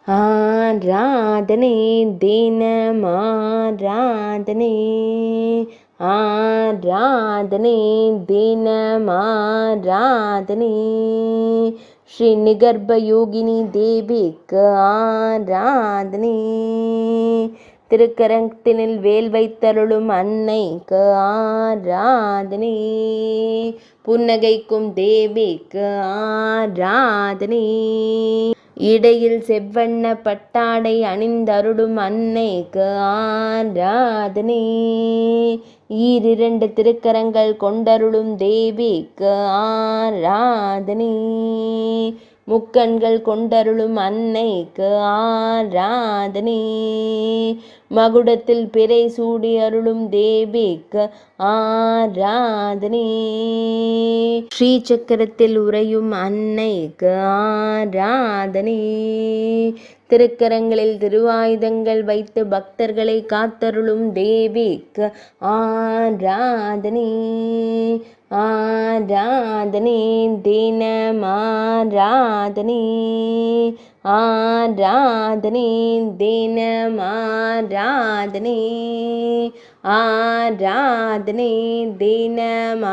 ஆராதனை தினமாராதனை, ஆராதனை தினமாராதனை, ஸ்ரீ நிகர்ப யோகினி தேவிக்கு ஆராதனை, திருக்கரத்தினில் வேல் வைத்தருளும் அன்னைக்கு ஆராதனை, புன்னகைக்கும் தேவிக்கு ஆராதனை, இடையில் செவ்வண்ண பட்டாடை அணிந்தருளும் அன்னைக்கு ஆராதனை, ஈரிரண்டு திருக்கரங்கள் கொண்டருளும் தேவிக்கு ஆராதனை, முக்கண்கள் கொண்டருளும் அன்னைக்கு ஆராதனை, மகுடத்தில் பிறை சூடி அருளும் தேவிக்கு ஆராதனை, ஸ்ரீ சக்கரத்தில் உறையும் அன்னைக்கு ஆராதனை, திருக்கரங்களில் திருவாயுதங்கள் வைத்து பக்தர்களை காத்தருளும் தேவிக்கு ஆராதனை, ஆராதனை தினமாராதனை, ஆராதனை தினமாராதனை, ஆராதனை தினமாராதனை.